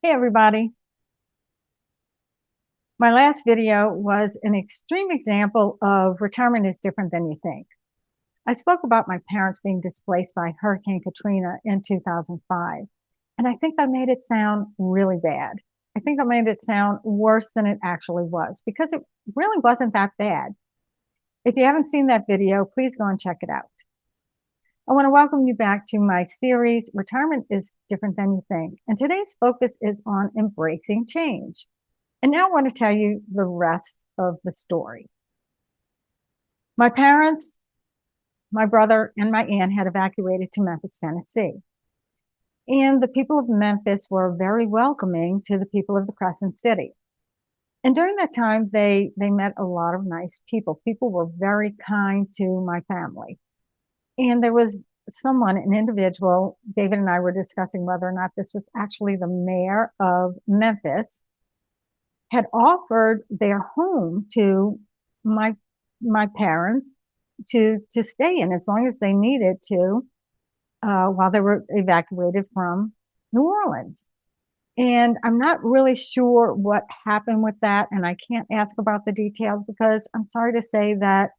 Hey everybody. My last video was an extreme example of retirement is different than you think. I spoke about my parents being displaced by Hurricane Katrina in 2005, and I think I made it sound really bad. I think I made it sound worse than it actually was because it really wasn't that bad. If you haven't seen that video, please go and check it out. I want to welcome you back to my series, Retirement is Different Than You Think. And today's focus is on embracing change. And now I want to tell you the rest of the story. My parents, my brother, and my aunt had evacuated to Memphis, Tennessee. And the people of Memphis were very welcoming to the people of the Crescent City. And during that time, they met a lot of nice people. People were very kind to my family. And there was someone, an individual, David and I were discussing whether or not this was actually the mayor of Memphis, had offered their home to my parents to stay in as long as they needed to while they were evacuated from New Orleans. And I'm not really sure what happened with that, and I can't ask about the details because I'm sorry to say that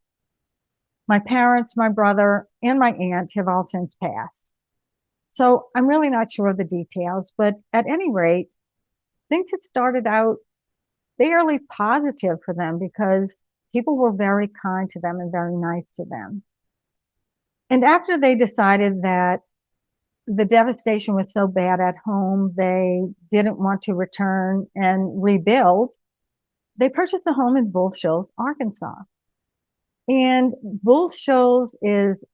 my parents, my brother, and my aunt have all since passed. So I'm really not sure of the details, but at any rate, things had started out fairly positive for them because people were very kind to them and very nice to them. And after they decided that the devastation was so bad at home, they didn't want to return and rebuild, they purchased a home in Bull Shoals, Arkansas. And Bull Shoals is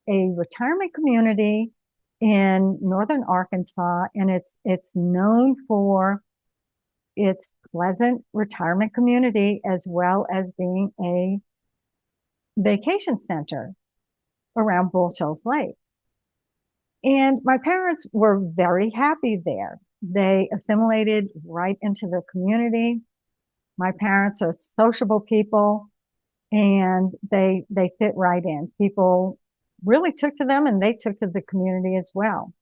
a retirement community in northern Arkansas, and it's known for its pleasant retirement community as well as being a vacation center around Bull Shoals Lake. And my parents were very happy there. They assimilated right into the community. My parents are sociable people and they fit right in. People really took to them and they took to the community as well.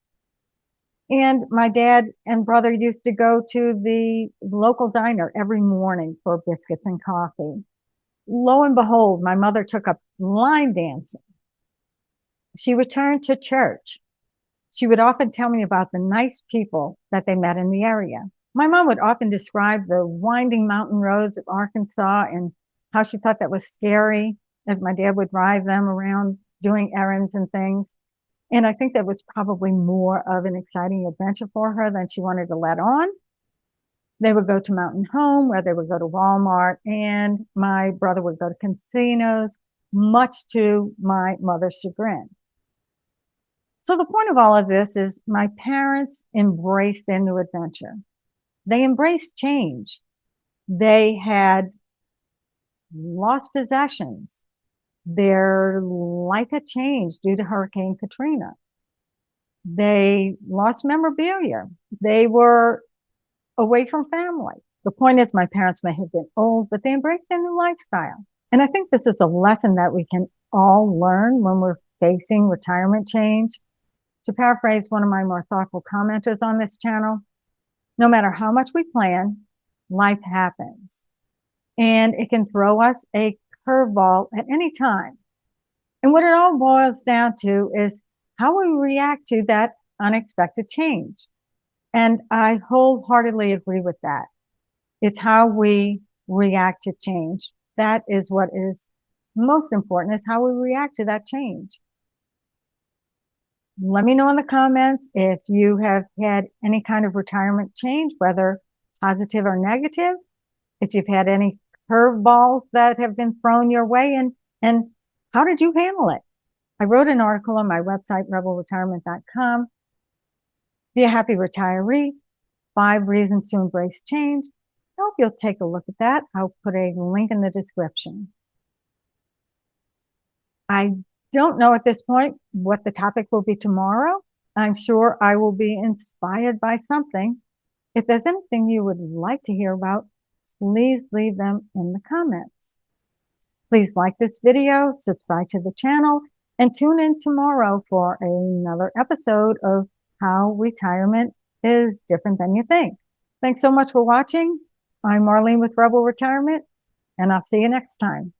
And my dad and brother used to go to the local diner every morning for biscuits and coffee. Lo and behold, my mother took up line dancing. She returned to church. She would often tell me about the nice people that they met in the area. My mom would often describe the winding mountain roads of Arkansas and how she thought that was scary as my dad would drive them around doing errands and things. And I think that was probably more of an exciting adventure for her than she wanted to let on. They would go to Mountain Home, where they would go to Walmart, and my brother would go to casinos, much to my mother's chagrin. So the point of all of this is my parents embraced their new adventure. They embraced change. They had lost possessions. Their life had changed due to Hurricane Katrina. They lost memorabilia. They were away from family. The point is, my parents may have been old, but they embraced their new lifestyle. And I think this is a lesson that we can all learn when we're facing retirement change. To paraphrase one of my more thoughtful commenters on this channel, no matter how much we plan, life happens. And it can throw us a curveball at any time. And what it all boils down to is how we react to that unexpected change. And I wholeheartedly agree with that. It's how we react to change. That is what is most important, is how we react to that change. Let me know in the comments if you have had any kind of retirement change, whether positive or negative, if you've had any curveballs that have been thrown your way, and how did you handle it? I wrote an article on my website, rebelretirement.com. Be a happy retiree, 5 reasons to embrace change. I hope you'll take a look at that. I'll put a link in the description. I don't know at this point what the topic will be tomorrow. I'm sure I will be inspired by something. If there's anything you would like to hear about, please leave them in the comments. Please like this video, subscribe to the channel, and tune in tomorrow for another episode of How Retirement is different than you think. Thanks so much for watching. I'm Marlene with Rebel Retirement, and I'll see you next time.